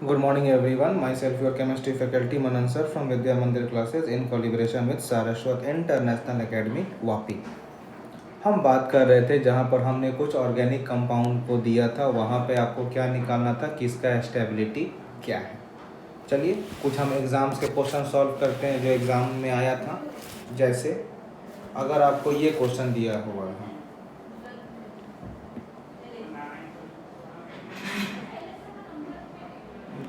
Good morning everyone. Myself your chemistry faculty Manan sir from Vidya Mandir classes in collaboration with Saraswat International Academy Vapi. हम बात कर रहे थे जहाँ पर हमने कुछ ऑर्गेनिक कंपाउंड को दिया था, वहाँ पे आपको क्या निकालना था कि इसका स्टेबिलिटी क्या है। चलिए कुछ हम एग्ज़ाम्स के क्वेश्चन सॉल्व करते हैं जो एग्ज़ाम में आया था। जैसे अगर आपको ये क्वेश्चन दिया हुआ है,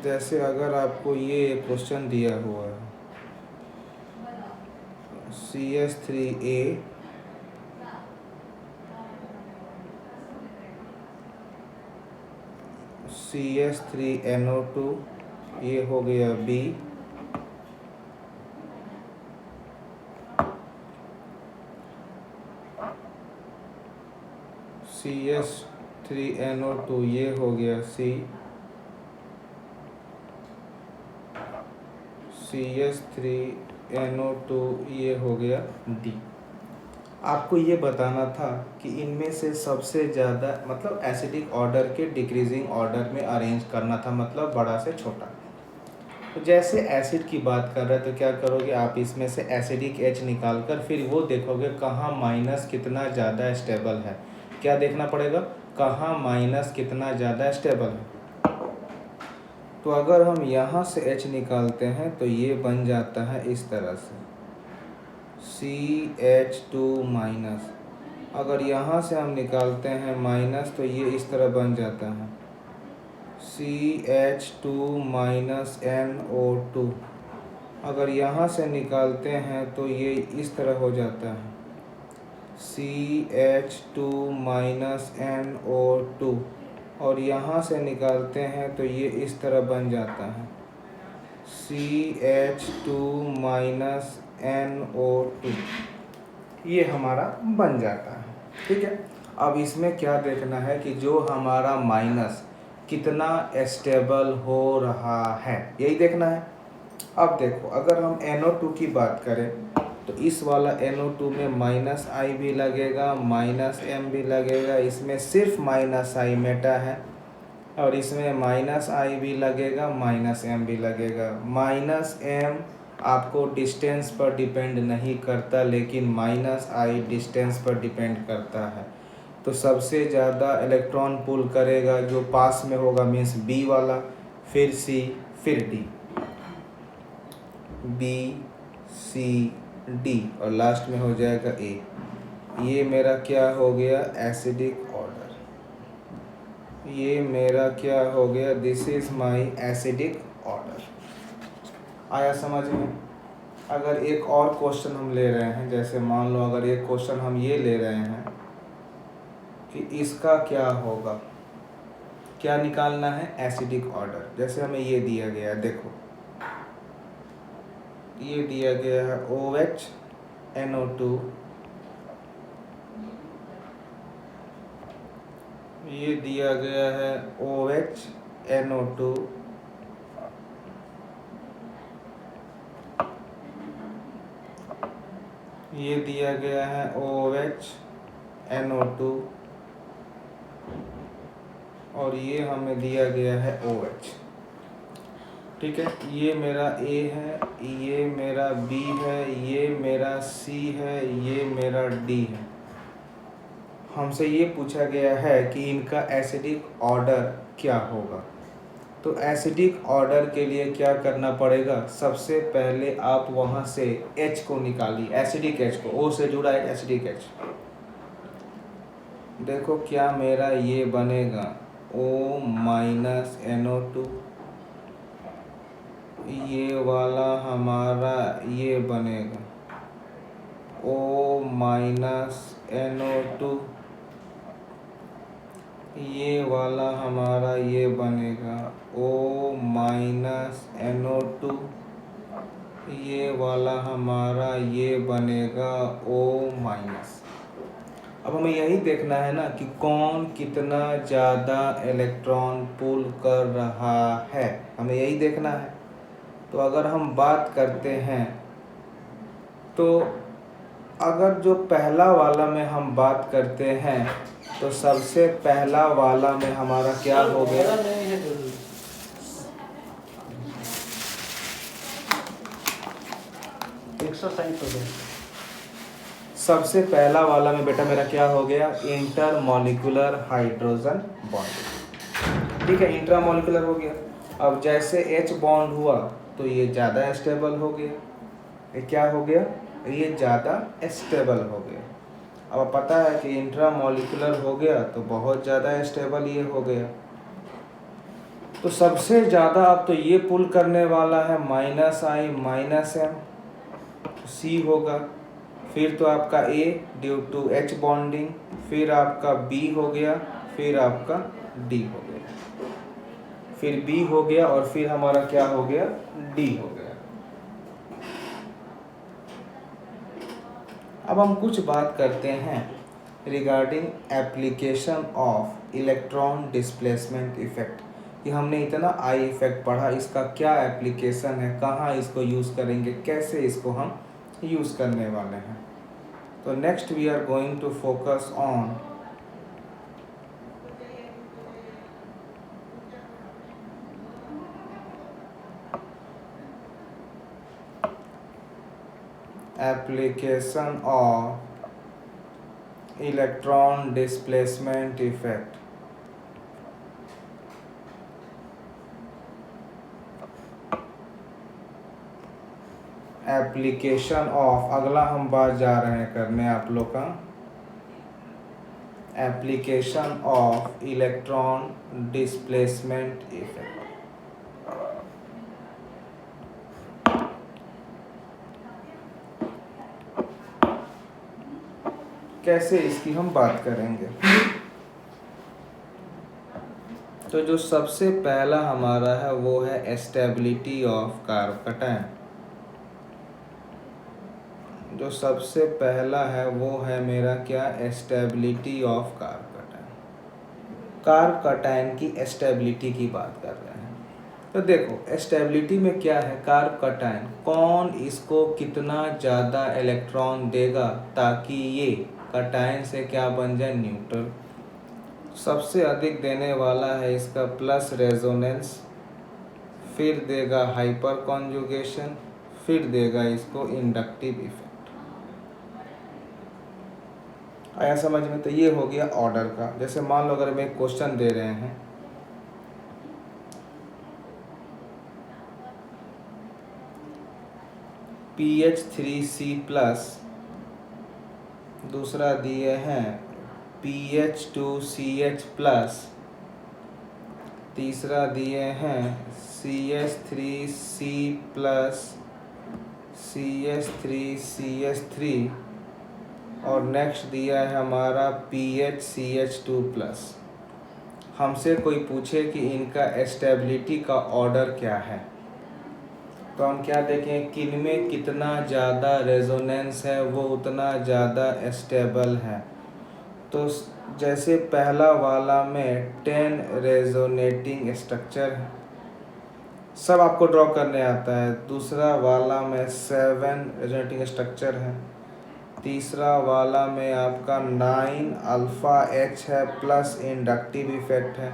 जैसे अगर आपको ये क्वेश्चन दिया हुआ है CH3A CH3NO2, ये हो गया B, CH3NO2 ये हो गया C, CH3NO2 ये हो गया D। आपको ये बताना था कि इनमें से सबसे ज़्यादा मतलब एसिडिक ऑर्डर के डिक्रीजिंग ऑर्डर में अरेंज करना था, मतलब बड़ा से छोटा। तो जैसे एसिड की बात कर रहे हैं तो क्या करोगे आप, इसमें से एसिडिक H निकाल कर फिर वो देखोगे कहाँ माइनस कितना ज़्यादा स्टेबल है। क्या देखना पड़ेगा, कहाँ माइनस कितना ज़्यादा स्टेबल है। तो अगर हम यहाँ से H निकालते हैं तो ये बन जाता है इस तरह से CH2 माइनस। अगर यहाँ से हम निकालते हैं माइनस तो ये इस तरह बन जाता है CH2 माइनस NO2। अगर यहाँ से निकालते हैं तो ये इस तरह हो जाता है CH2 माइनस NO2। और यहाँ से निकालते हैं तो ये इस तरह बन जाता है CH2 माइनस NO2। ये हमारा बन जाता है। ठीक है, अब इसमें क्या देखना है कि जो हमारा माइनस कितना स्टेबल हो रहा है, यही देखना है। अब देखो अगर हम NO2 की बात करें तो इस वाला NO2 में माइनस आई भी लगेगा, माइनस एम भी लगेगा, इसमें सिर्फ माइनस आई मेटा है, और इसमें माइनस आई भी लगेगा, माइनस एम भी लगेगा। माइनस एम आपको डिस्टेंस पर डिपेंड नहीं करता, लेकिन माइनस आई डिस्टेंस पर डिपेंड करता है। तो सबसे ज़्यादा इलेक्ट्रॉन पुल करेगा जो पास में होगा, मीन्स बी वाला, फिर सी, फिर डी, बी सी डी, और लास्ट में हो जाएगा ए। ये मेरा क्या हो गया, एसिडिक ऑर्डर। ये मेरा क्या हो गया, this is my acidic order. आया समझ में। अगर एक और क्वेश्चन हम ले रहे हैं, जैसे मान लो अगर एक क्वेश्चन हम ये ले रहे हैं कि इसका क्या होगा, क्या निकालना है, एसिडिक ऑर्डर। जैसे हमें ये दिया गया है, देखो ये दिया गया है OH NO2, ये दिया गया है OH NO2, ये दिया गया है OH NO2, और ये हमें दिया गया है OH। ठीक है, ये मेरा A है, ये मेरा B है, ये मेरा C है, ये मेरा D है। हमसे ये पूछा गया है कि इनका एसिडिक ऑर्डर क्या होगा। तो एसिडिक ऑर्डर के लिए क्या करना पड़ेगा, सबसे पहले आप वहाँ से H को निकालिए, एसिडिक H को, O से जुड़ा है एसिडिक H। देखो क्या मेरा ये बनेगा O माइनस NO2, ये वाला हमारा ये बनेगा O माइनस NO2, ये वाला हमारा ये बनेगा O माइनस NO2, ये वाला हमारा ये बनेगा O माइनस। अब हमें यही देखना है ना कि कौन कितना ज़्यादा इलेक्ट्रॉन पुल कर रहा है, हमें यही देखना है। तो अगर हम बात करते हैं तो अगर जो पहला वाला में हम बात करते हैं तो सबसे पहला वाला में हमारा क्या हो गया, 160 हो गया। सबसे पहला वाला में बेटा मेरा क्या हो गया, इंटरमॉलिक्यूलर हाइड्रोजन बॉन्ड। ठीक है, इंट्रामॉलिक्यूलर हो गया। अब जैसे H बॉन्ड हुआ तो ये ज़्यादा स्टेबल हो गया। ये क्या हो गया, ये ज़्यादा स्टेबल हो गया। अब पता है कि इंट्रामॉलिक्यूलर हो गया तो बहुत ज़्यादा स्टेबल ये हो गया। तो सबसे ज़्यादा अब तो ये पुल करने वाला है -I-M, C होगा। फिर तो आपका A due to H bonding, फिर आपका B हो गया, फिर आपका D हो गया, फिर B हो गया और फिर हमारा क्या हो गया, D हो गया। अब हम कुछ बात करते हैं regarding application of electron displacement effect. कि हमने इतना आई इफेक्ट पढ़ा, इसका क्या एप्लीकेशन है, कहाँ इसको यूज़ करेंगे, कैसे इसको हम यूज़ करने वाले हैं। तो next we are going to focus on application of electron displacement effect. Application of, अगला हम बात जा रहे हैं करने आप लोग का, application of electron displacement effect. कैसे इसकी हम बात करेंगे। तो जो सबसे पहला हमारा है वो है स्टेबिलिटी ऑफ कार्बोकैटायन। जो सबसे पहला है वो है मेरा क्या, स्टेबिलिटी ऑफ कार्बोकैटायन। कार्बोकैटायन की स्टेबिलिटी की बात कर रहे हैं। तो देखो स्टेबिलिटी में क्या है, कार्बोकैटायन कौन इसको कितना ज़्यादा इलेक्ट्रॉन देगा ताकि ये कैटायन से क्या बन जाए, न्यूट्रल। सबसे अधिक देने वाला है इसका प्लस रेजोनेंस, फिर देगा हाइपर कॉन्जुगेशन, फिर देगा इसको इंडक्टिव इफेक्ट। आया समझ में। तो ये हो गया ऑर्डर का। जैसे मान लो अगर मैं एक क्वेश्चन दे रहे हैं, PH3C+, दूसरा दिए हैं PH2CH+, तीसरा दिए हैं CH3C+, CH3CH3, और नेक्स्ट दिया है हमारा PHCH2+। हमसे कोई पूछे कि इनका स्टेबिलिटी का ऑर्डर क्या है, तो हम क्या देखें, किन में कितना ज़्यादा रेजोनेंस है वो उतना ज़्यादा स्टेबल है। तो जैसे पहला वाला में 10 रेजोनेटिंग स्ट्रक्चर है, सब आपको ड्रॉ करने आता है। दूसरा वाला में 7 रेजोनेटिंग स्ट्रक्चर है। तीसरा वाला में आपका 9 अल्फ़ा H है प्लस इंडक्टिव इफेक्ट है।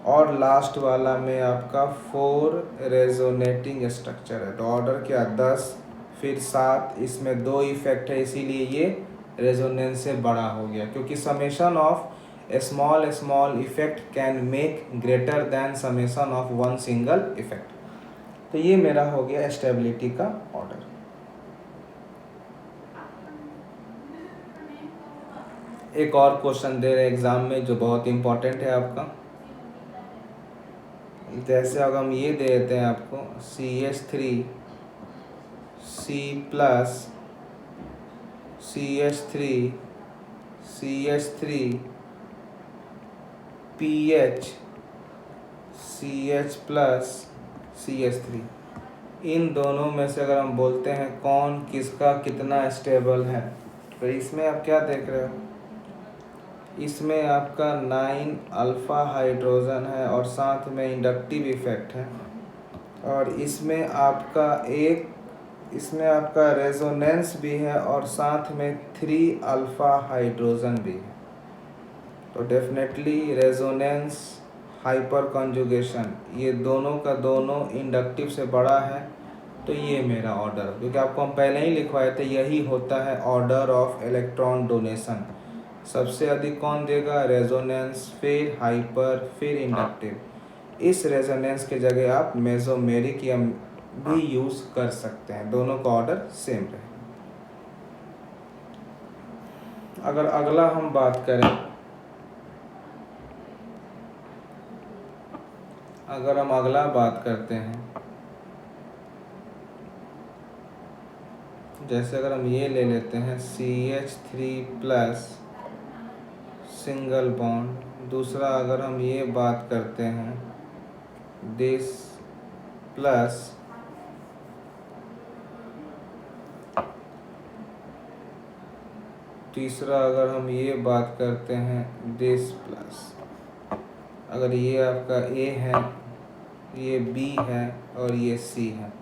और लास्ट वाला में आपका 4 रेजोनेटिंग स्ट्रक्चर है। तो ऑर्डर क्या, 10 फिर 7, इसमें 2 इफेक्ट है, इसीलिए ये रेजोनेंस से बड़ा हो गया, क्योंकि summation of small small effect can make greater than summation of one single effect. तो ये मेरा हो गया स्टेबिलिटी का ऑर्डर। एक और क्वेश्चन दे रहे एग्जाम में जो बहुत इंपॉर्टेंट है आपका। जैसे अगर हम ये दे देते हैं आपको CH3C+, CH3, CH3, PH, CH+, CH3, इन दोनों में से अगर हम बोलते हैं कौन किसका कितना स्टेबल है, तो इसमें आप क्या देख रहे हो, इसमें आपका 9 अल्फ़ा हाइड्रोजन है और साथ में इंडक्टिव इफेक्ट है, और इसमें आपका रेजोनेंस भी है और साथ में 3 अल्फ़ा हाइड्रोजन भी है। तो डेफिनेटली रेजोनेंस, हाइपर कॉन्जुगेशन, ये दोनों का दोनों इंडक्टिव से बड़ा है, तो ये मेरा ऑर्डर, क्योंकि आपको हम पहले ही लिखवाए थे, यही होता है ऑर्डर ऑफ इलेक्ट्रॉन डोनेशन। सबसे अधिक कौन देगा? रेजोनेंस, फिर हाइपर, फिर इंडक्टिव। इस रेजोनेंस के जगह आप मेसोमेरिक या भी यूज़ कर सकते हैं, दोनों का ऑर्डर सेम रहे। अगर अगला हम बात करें, अगर हम अगला बात करते हैं, जैसे अगर हम ये ले लेते हैं CH3+ सिंगल बॉन्ड। दूसरा अगर हम ये बात करते हैं दिस प्लस तीसरा अगर हम ये बात करते हैं दिस प्लस। अगर ये आपका A है, ये B है और ये C है,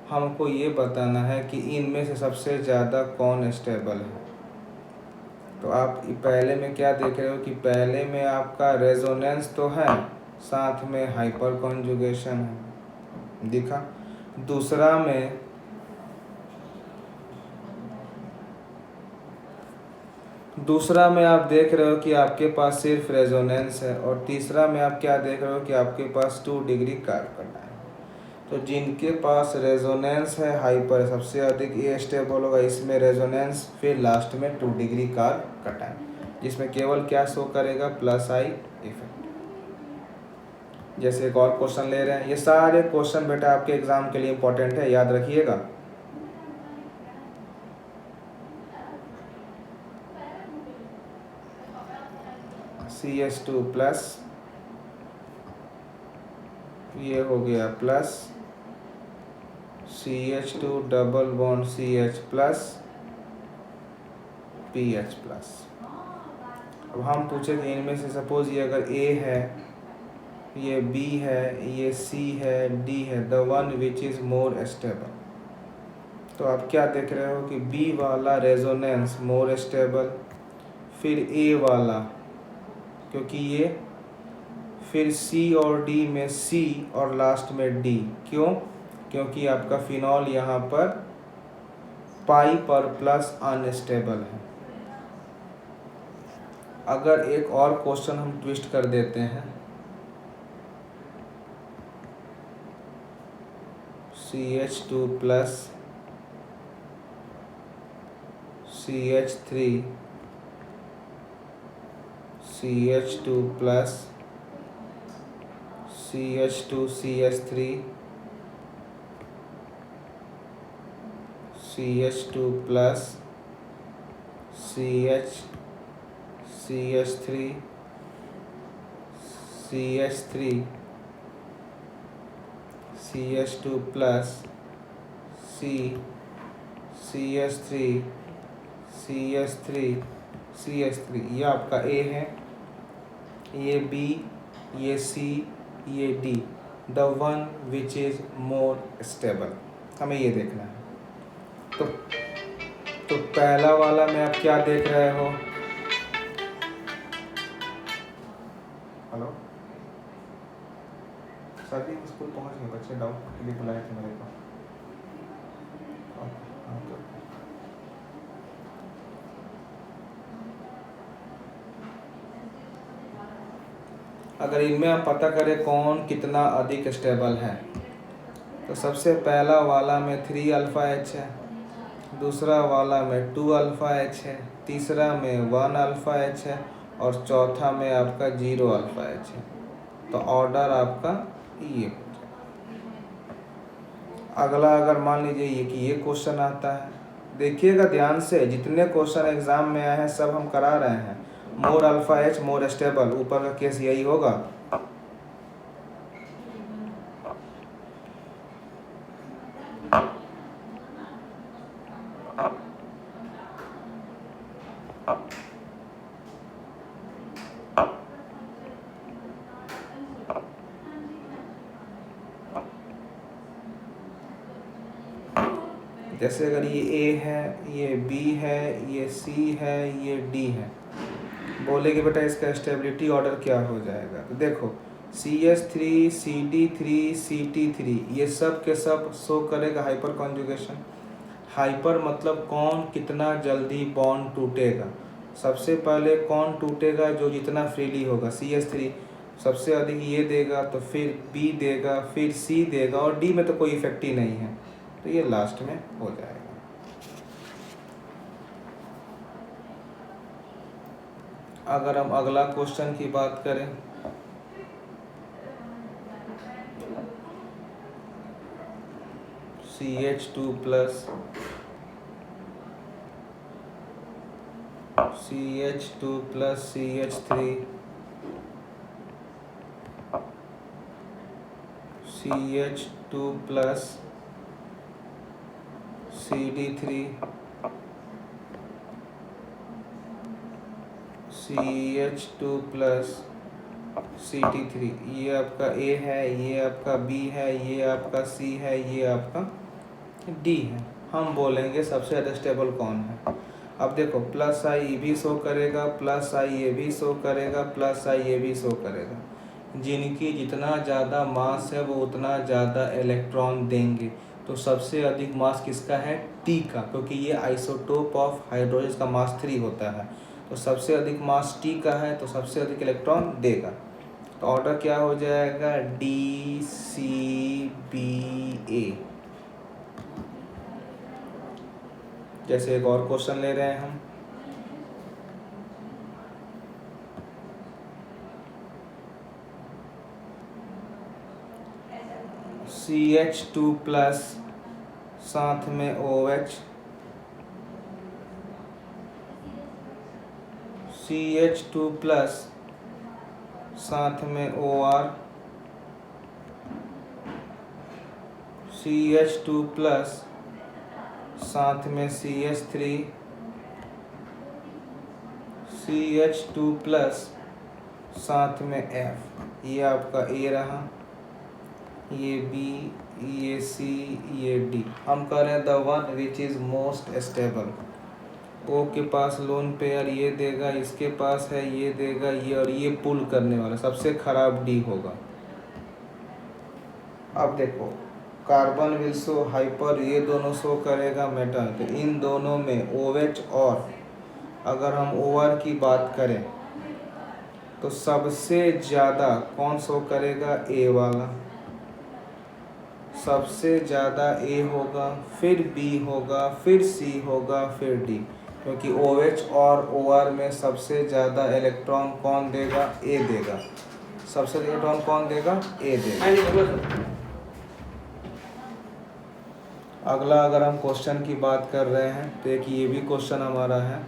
हमको ये बताना है कि इनमें से सबसे ज़्यादा कौन स्टेबल है। तो आप पहले में क्या देख रहे हो कि पहले में आपका रेजोनेंस तो है, साथ में हाइपर कॉन्जुगेशन है, दिखा। दूसरा में आप देख रहे हो कि आपके पास सिर्फ रेजोनेंस है, और तीसरा में आप क्या देख रहे हो कि आपके पास 2 डिग्री कार्बन है। तो जिनके पास रेजोनेंस है, हाइपर सबसे अधिक ये स्टेबल होगा, इसमें रेजोनेंस, फिर लास्ट में 2 डिग्री कार्बन, जिसमें केवल क्या शो करेगा? +I effect. जैसे एक और क्वेश्चन ले रहे हैं, ये सारे क्वेश्चन बेटा आपके एग्जाम के लिए इंपॉर्टेंट है, याद रखिएगा। CH2+, ये हो गया plus, CH2 double bond CH+, PH+। अब हम पूछे कि इनमें से सपोज ये अगर A है, ये B है, ये C है, D है, the one which is more stable. तो आप क्या देख रहे हो कि B वाला रेजोनेंस मोर स्टेबल, फिर A वाला, क्योंकि ये, फिर C और D में C और लास्ट में D। क्यों? क्योंकि आपका फिनॉल यहाँ पर पाई पर प्लस अनस्टेबल है। अगर एक और क्वेश्चन हम ट्विस्ट कर देते हैं, CH2+ CH3 CH2+ CH2 CH3 CH2+ CH3 CH3 CH2+ CH3 CH3 ये आपका A है, ये B, ये C, ये D, the one which is more stable, हमें ये देखना है। तो पहला वाला में आप क्या देख रहे हो? हेलो सभी स्कूल पहुंच गए बच्चे, डाउट के लिए बुलाए थे मेरे को। अगर इनमें आप पता करें कौन कितना अधिक स्टेबल है, तो सबसे पहला वाला में 3α-H है, दूसरा वाला में 2α-H है, तीसरा में 1α-H है, और चौथा में आपका 0α-H है। तो ऑर्डर आपका ये हो जाए। अगला अगर मान लीजिए ये क्वेश्चन आता है, देखिएगा ध्यान से, जितने क्वेश्चन एग्जाम में आए हैं सब हम करा रहे हैं। मोर α-H मोर स्टेबल, ऊपर का केस यही होगा। जैसे अगर ये A है, ये B है, ये C है, ये D है, बोले कि बेटा इसका स्टेबिलिटी ऑर्डर क्या हो जाएगा। तो देखो CH3 CD3 CT3 ये सब के सब शो करेगा हाइपर कॉन्जुगेशन। हाइपर मतलब कौन कितना जल्दी बॉन्ड टूटेगा। सबसे पहले कौन टूटेगा, जो जितना फ्रीली होगा, CH3 सबसे अधिक ये देगा, तो फिर B देगा, फिर C देगा, और D में तो कोई इफेक्ट ही नहीं है, तो ये लास्ट में हो जाएगा। अगर हम अगला क्वेश्चन की बात करें, CH2 plus CH2 plus CH3 CH2 plus CD3 CH2 plus CT3, ये आपका A है, ये आपका B है, ये आपका C है, ये आपका D है। हम बोलेंगे सबसे ज़्यादा स्टेबल कौन है। अब देखो प्लस आई ये भी शो करेगा, प्लस आई ये भी शो करेगा, प्लस आई ये भी शो करेगा। जिनकी जितना ज़्यादा मास है वो उतना ज़्यादा इलेक्ट्रॉन देंगे। तो सबसे अधिक मास किसका है, T का, क्योंकि ये आइसोटोप ऑफ हाइड्रोजन का मास 3 होता है। तो सबसे अधिक मास T का है, तो सबसे अधिक इलेक्ट्रॉन देगा। तो ऑर्डर क्या हो जाएगा, DCBA। जैसे एक और क्वेश्चन ले रहे हैं हम, CH2 प्लस साथ में OH, CH2 प्लस साथ में OR, CH2 प्लस साथ में CH3, CH2 प्लस साथ में F। ये आपका A रहा, ये B, ये C, ये D। हम कह रहे हैं the one which is most stable. O के पास लोन पेयर ये देगा, इसके पास है ये देगा, ये, और ये पुल करने वाला सबसे खराब D होगा। अब देखो कार्बन विल शो हाइपर, ये दोनों शो करेगा मेटल। तो इन दोनों में OH, और अगर हम OR की बात करें तो सबसे ज़्यादा कौन शो करेगा, A वाला। सबसे ज़्यादा A होगा, फिर B होगा, फिर C होगा, फिर D, क्योंकि OH और OR में सबसे ज़्यादा इलेक्ट्रॉन कौन देगा, A देगा। सबसे इलेक्ट्रॉन कौन देगा, A देगा। अगला अगर हम क्वेश्चन की बात कर रहे हैं तो एक ये भी क्वेश्चन हमारा है,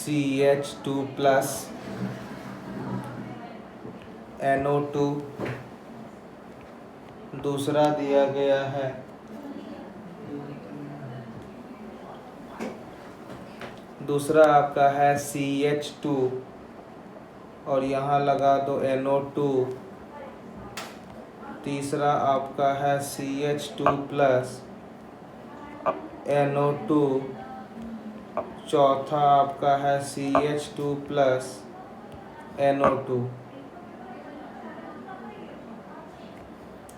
CH2 प्लस NO2, दूसरा दिया गया है दूसरा आपका है CH2, और यहाँ लगा दो NO2। तीसरा आपका है CH2 प्लस NO2। चौथा आपका है CH2 प्लस NO2।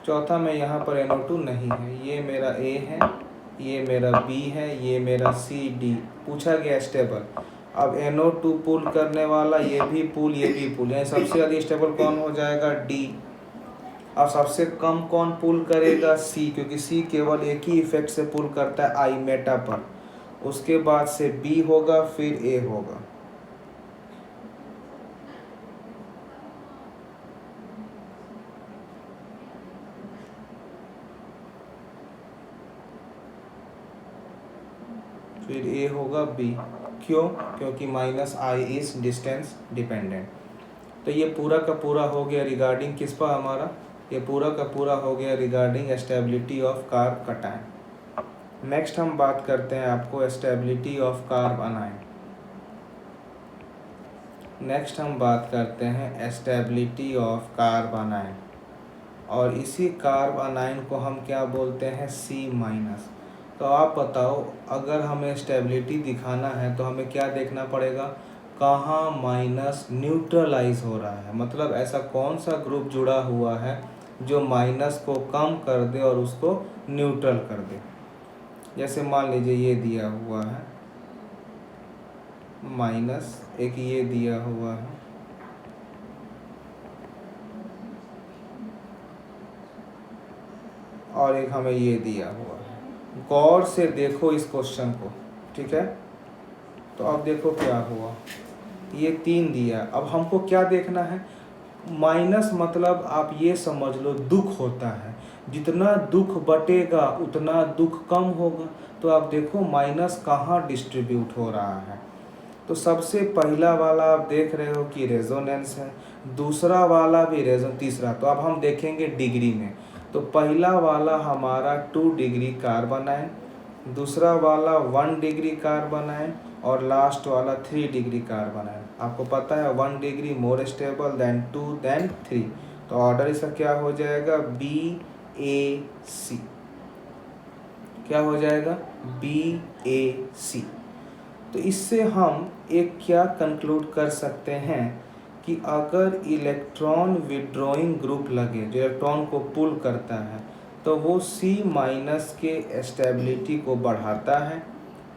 चौथा में यहाँ पर NO2 नहीं है। ये मेरा A है, ये मेरा B है, ये मेरा C D। पूछा गया स्टेबल। अब NO2 पुल करने वाला, ये भी पुल, ये भी पुल, यानी सबसे अधिक स्टेबल कौन हो जाएगा, D। अब सबसे कम कौन पुल करेगा, C, क्योंकि C केवल एक ही इफेक्ट से पुल करता है आई मेटा पर। उसके बाद से B होगा, फिर A होगा। फिर A होगा B। क्यों, क्योंकि -I इज डिस्टेंस डिपेंडेंट। तो ये पूरा का पूरा हो गया रिगार्डिंग किस पर हमारा, ये पूरा का पूरा हो गया regarding stability of carb cation. Next हम बात करते हैं आपको स्टेबिलिटी ऑफ कार्ब अनायन। नेक्स्ट हम बात करते हैं स्टेबिलिटी ऑफ कार्ब अनायन, और इसी कार्ब अनायन को हम क्या बोलते हैं, C-। तो आप बताओ, अगर हमें स्टेबिलिटी दिखाना है तो हमें क्या देखना पड़ेगा, कहाँ माइनस न्यूट्रलाइज हो रहा है, मतलब ऐसा कौन सा ग्रुप जुड़ा हुआ है जो माइनस को कम कर दे और उसको न्यूट्रल कर दे। जैसे मान लीजिए ये दिया हुआ है माइनस, एक ये दिया हुआ है, और एक हमें ये दिया हुआ है। गौर से देखो इस क्वेश्चन को, ठीक है। तो अब देखो क्या हुआ, ये 3 दिया। अब हमको क्या देखना है, माइनस मतलब आप ये समझ लो दुख होता है, जितना दुख बटेगा उतना दुख कम होगा। तो आप देखो माइनस कहाँ डिस्ट्रीब्यूट हो रहा है। तो सबसे पहला वाला आप देख रहे हो कि रेजोनेंस है, दूसरा वाला भी तीसरा। तो अब हम देखेंगे डिग्री में। तो पहला वाला हमारा 2 डिग्री कार्बन आयन, दूसरा वाला 1 डिग्री कार्बन आयन, और लास्ट वाला 3 डिग्री कार्बन आयन। आपको पता है 1 degree more stable than 2 than 3। तो ऑर्डर इसका क्या हो जाएगा, BAC। क्या हो जाएगा, BAC। तो इससे हम एक क्या कंक्लूड कर सकते हैं कि अगर इलेक्ट्रॉन विड्रॉइंग ग्रुप लगे जो इलेक्ट्रॉन को पुल करता है तो वो C माइनस के स्टेबिलिटी को बढ़ाता है,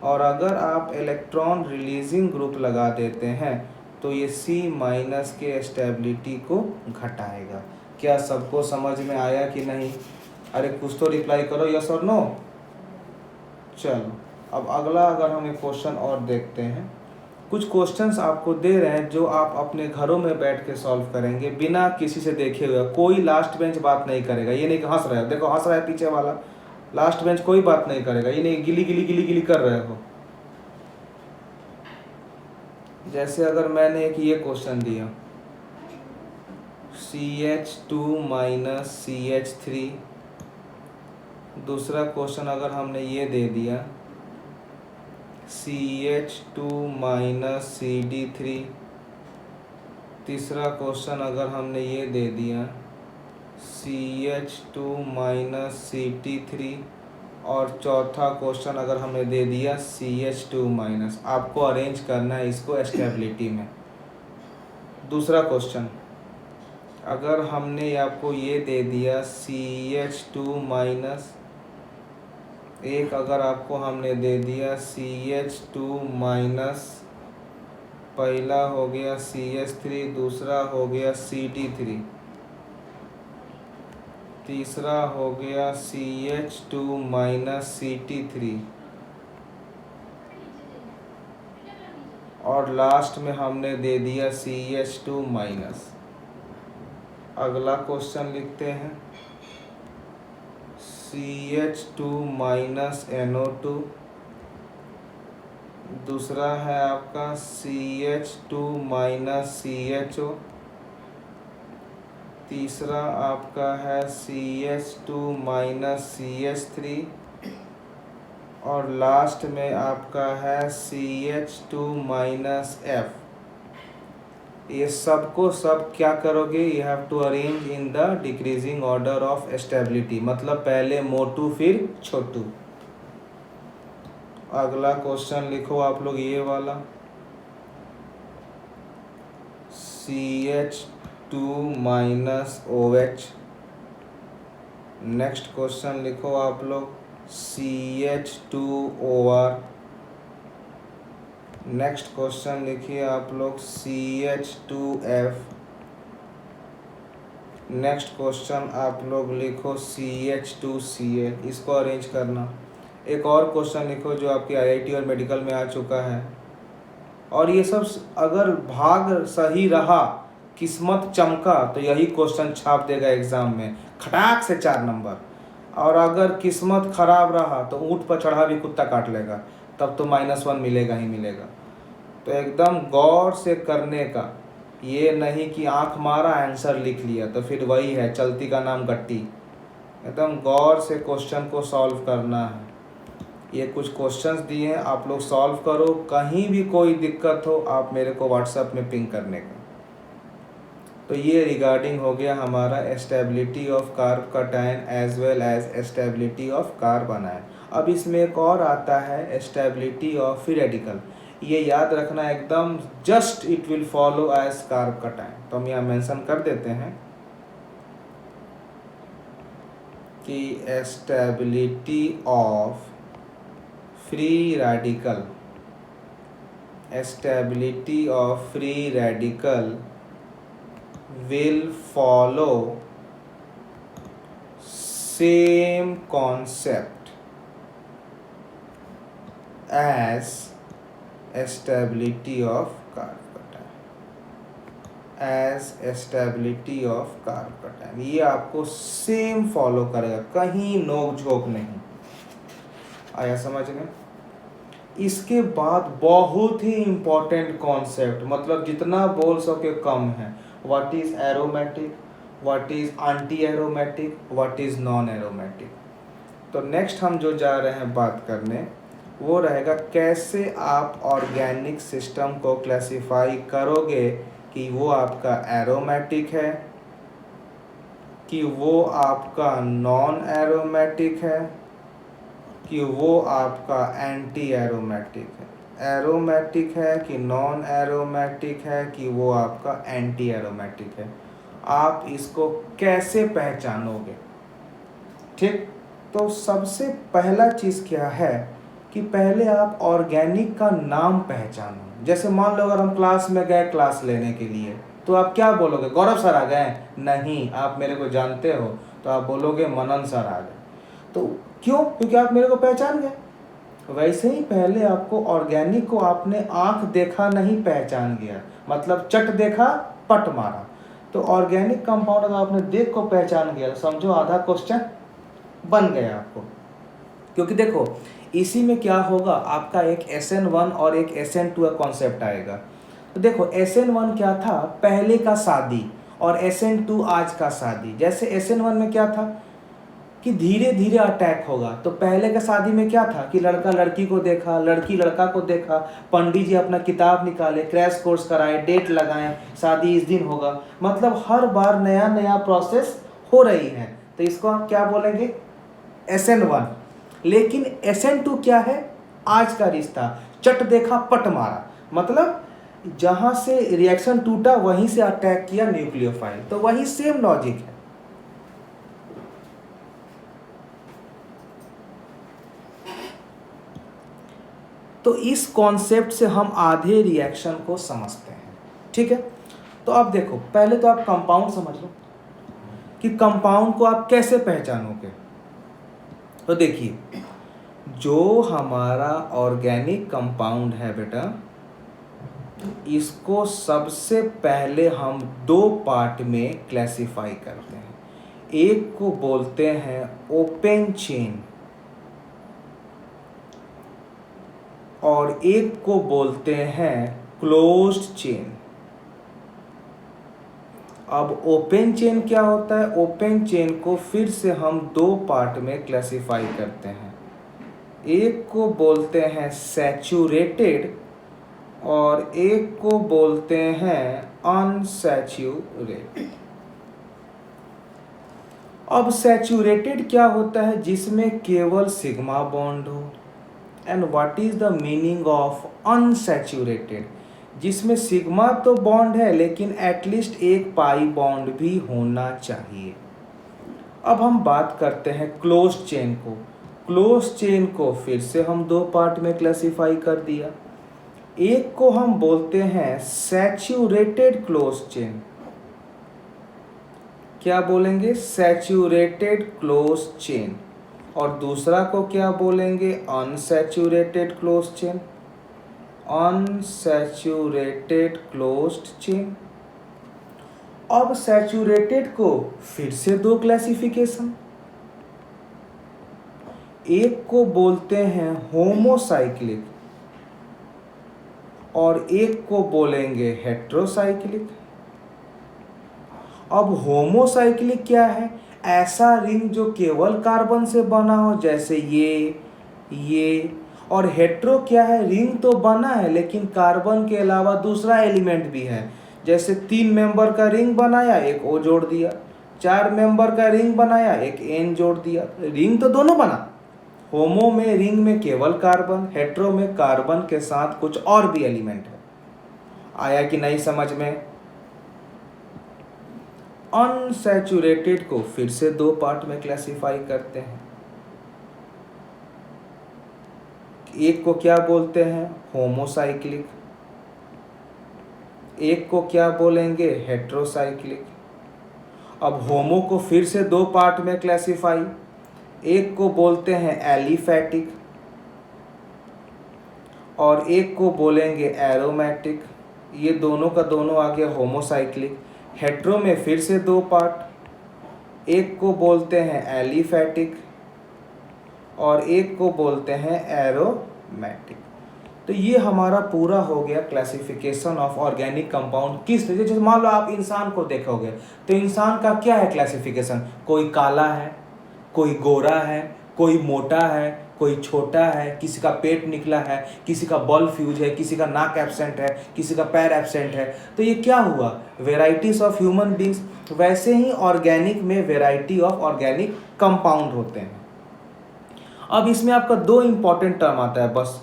और अगर आप इलेक्ट्रॉन रिलीजिंग ग्रुप लगा देते हैं तो ये C माइनस के स्टेबिलिटी को घटाएगा। क्या सबको समझ में आया कि नहीं? अरे कुछ तो रिप्लाई करो, यस और नो। चलो अब अगला अगर हम एक क्वेश्चन और देखते हैं। कुछ क्वेश्चंस आपको दे रहे हैं जो आप अपने घरों में बैठ के सॉल्व करेंगे बिना किसी से देखे हुए। कोई लास्ट बेंच बात नहीं करेगा, ये नहीं कि हंस रहे हो, देखो हंस रहा है पीछे वाला, लास्ट बेंच कोई बात नहीं करेगा, ये नहीं गिली गिली गिली गिली कर रहे हो। जैसे अगर मैंने एक ये क्वेश्चन दिया CH2 माइनस CH3, दूसरा क्वेश्चन अगर हमने ये दे दिया CH2 माइनस CD3, तीसरा क्वेश्चन अगर हमने ये दे दिया CH2 माइनस CT3, और चौथा क्वेश्चन अगर हमने दे दिया CH2 माइनस। आपको अरेंज करना है इसको स्टेबिलिटी में। दूसरा क्वेश्चन अगर हमने आपको ये दे दिया CH2 माइनस, एक अगर आपको हमने दे दिया CH2 माइनस, पहला हो गया CH3, दूसरा हो गया CD3, तीसरा हो गया CH2 माइनस CT3, और लास्ट में हमने दे दिया CH2 माइनस। अगला क्वेश्चन लिखते हैं CH2 माइनस NO2, दूसरा है आपका CH2 माइनस CHO, तीसरा आपका है CH2 माइनस CH3, और लास्ट में आपका है CH2 माइनस F। ये सबको सब क्या करोगे, you have to arrange in the decreasing order of stability, मतलब पहले मोटू फिर छोटू। अगला क्वेश्चन लिखो आप लोग ये वाला CH2 minus OH। Next question लिखो आप लोग CH2OR। नेक्स्ट क्वेश्चन लिखिए आप लोग CH2F। नेक्स्ट क्वेश्चन आप लोग लिखो CH2Cl। इसको अरेंज करना। एक और क्वेश्चन लिखो जो आपकी IIT और मेडिकल में आ चुका है। और ये सब अगर भाग सही रहा, किस्मत चमका, तो यही क्वेश्चन छाप देगा एग्ज़ाम में खटाक से 4 नंबर। और अगर किस्मत खराब रहा तो ऊँट पर चढ़ा भी कुत्ता काट लेगा, तब तो -1 मिलेगा ही मिलेगा। तो एकदम गौर से करने का, ये नहीं कि आंख मारा आंसर लिख लिया तो फिर वही है चलती का नाम गट्टी। एकदम गौर से क्वेश्चन को सॉल्व करना है। ये कुछ क्वेश्चंस दिए हैं, आप लोग सॉल्व करो। कहीं भी कोई दिक्कत हो आप मेरे को व्हाट्सएप में पिंग करने का। तो ये रिगार्डिंग हो गया हमारा stability of carbocation as well as stability of carbanion. अब इसमें एक और आता है स्टेबिलिटी ऑफ फ्री रेडिकल। ये याद रखना एकदम, just it will follow as carb का टाइम। तो हम यहाँ मेंशन कर देते हैं कि stability of free radical, stability of free radical will follow same concept as stability of carb cation, as stability of carb cation। ये आपको सेम फॉलो करेगा, कहीं नोक झोंक नहीं। आया समझ में? इसके बाद बहुत ही इम्पोर्टेंट कॉन्सेप्ट, मतलब जितना बोल सके कम है। What is aromatic, what is anti aromatic, what is non aromatic. तो नेक्स्ट हम जो जा रहे हैं बात करने वो रहेगा कैसे आप ऑर्गेनिक सिस्टम को क्लासिफाई करोगे कि वो आपका एरोमेटिक है, कि वो आपका नॉन एरोमेटिक है, कि वो आपका एंटी एरोमेटिक है। एरोमेटिक है कि नॉन एरोमेटिक है, कि वो आपका एंटी एरोमेटिक है। आप इसको कैसे पहचानोगे? ठीक, तो सबसे पहला चीज़ क्या है कि पहले आप ऑर्गेनिक का नाम पहचानो। जैसे मान लो अगर हम क्लास में गए क्लास लेने के लिए, तो आप क्या बोलोगे? गौरव सर आ गए? नहीं, आप मेरे को जानते हो, तो आप बोलोगे मनन सर आ गए। तो क्यों? क्योंकि आप मेरे को पहचान गए। वैसे ही पहले आपको ऑर्गेनिक को आपने आंख देखा नहीं पहचान गया, मतलब चट देखा पट मारा। तो ऑर्गेनिक कंपाउंड अगर आपने देख को पहचान गया तो समझो आधा क्वेश्चन बन गया आपको। क्योंकि देखो इसी में क्या होगा, आपका एक SN1 और एक SN2 का कॉन्सेप्ट आएगा। तो देखो SN1 क्या था? पहले का शादी, और SN2 आज का शादी। जैसे SN1 में क्या था कि धीरे धीरे अटैक होगा। तो पहले का शादी में क्या था कि लड़का लड़की को देखा, लड़की लड़का को देखा, पंडित जी अपना किताब निकाले, क्रैश कोर्स कराए, डेट लगाएं, शादी इस दिन होगा। मतलब हर बार नया नया प्रोसेस हो रही है। तो इसको हम क्या बोलेंगे? SN1। लेकिन SN2 क्या है? आज का रिश्ता, चट देखा पट मारा, मतलब जहां से रिएक्शन टूटा वहीं से अटैक किया न्यूक्लियोफाइल। तो वही सेम लॉजिक है। तो इस कॉन्सेप्ट से हम आधे रिएक्शन को समझते हैं। ठीक है, तो अब देखो पहले तो आप कंपाउंड समझ लो कि कंपाउंड को आप कैसे पहचानोगे। तो देखिए जो हमारा ऑर्गेनिक कंपाउंड है बेटा, इसको सबसे पहले हम दो पार्ट में क्लासिफाई करते हैं। एक को बोलते हैं ओपन चेन और एक को बोलते हैं क्लोज्ड चेन। अब ओपन चेन क्या होता है? ओपन चेन को फिर से हम दो पार्ट में क्लासिफाई करते हैं। एक को बोलते हैं सैचुरेटेड और एक को बोलते हैं अनसैचुरेटेड। अब सैचुरेटेड क्या होता है? जिसमें केवल सिग्मा बॉन्ड हो। And what is the meaning of unsaturated? जिसमें सिग्मा तो बॉन्ड है लेकिन एटलीस्ट एक पाई बॉन्ड भी होना चाहिए। अब हम बात करते हैं क्लोज्ड चेन को। क्लोज्ड चेन को फिर से हम दो पार्ट में क्लासिफाई कर दिया। एक को हम बोलते हैं सैचुरेटेड क्लोज्ड चेन। क्या बोलेंगे? Saturated closed chain. और दूसरा को क्या बोलेंगे? Unsaturated closed chain. Unsaturated closed chain. अब सैचुरेटेड को फिर से दो क्लासिफिकेशन। एक को बोलते हैं होमोसाइक्लिक और एक को बोलेंगे हेट्रोसाइक्लिक। अब होमोसाइक्लिक क्या है? ऐसा रिंग जो केवल कार्बन से बना हो, जैसे ये। और हेट्रो क्या है? रिंग तो बना है लेकिन कार्बन के अलावा दूसरा एलिमेंट भी है। जैसे 3 मेंबर का रिंग बनाया, एक O जोड़ दिया। 4 मेंबर का रिंग बनाया, एक N जोड़ दिया। रिंग तो दोनों बना होमो में रिंग में केवल कार्बन, हेट्रो में कार्बन के साथ कुछ और भी एलिमेंट है। आया कि नहीं समझ में? अनसैचुरेटेड को फिर से दो पार्ट में क्लासिफाई करते हैं। एक को क्या बोलते हैं? होमोसाइक्लिक। एक को क्या बोलेंगे? हेट्रोसाइक्लिक। अब होमो को फिर से दो पार्ट में क्लासिफाई, एक को बोलते हैं एलिफैटिक और एक को बोलेंगे एरोमेटिक। ये दोनों का दोनों आ गया होमोसाइक्लिक। हेट्रो में फिर से दो पार्ट, एक को बोलते हैं एलिफैटिक और एक को बोलते हैं एरोमेटिक। तो ये हमारा पूरा हो गया क्लासिफिकेशन ऑफ ऑर्गेनिक कंपाउंड। किस तरीके से, मान लो आप इंसान को देखोगे तो इंसान का क्या है क्लासिफिकेशन? कोई काला है, कोई गोरा है, कोई मोटा है, कोई छोटा है, किसी का पेट निकला है, किसी का बल फ्यूज है, किसी का नाक एब्सेंट है, किसी का पैर एब्सेंट है। तो ये क्या हुआ? Varieties of human beings. वैसे ही ऑर्गेनिक में वेराइटी ऑफ ऑर्गेनिक कंपाउंड होते हैं। अब इसमें आपका दो इंपॉर्टेंट टर्म आता है बस,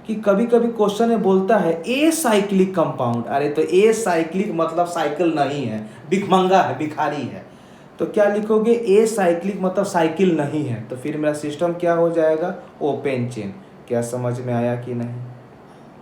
कि कभी कभी क्वेश्चन में बोलता है ए साइक्लिक कंपाउंड। अरे तो ए साइक्लिक मतलब साइकिल नहीं है, भिखमंगा है, भिखारी है। तो क्या लिखोगे? ए साइक्लिक मतलब साइकिल नहीं है। तो फिर मेरा सिस्टम क्या हो जाएगा? Open chain. क्या समझ में आया कि नहीं?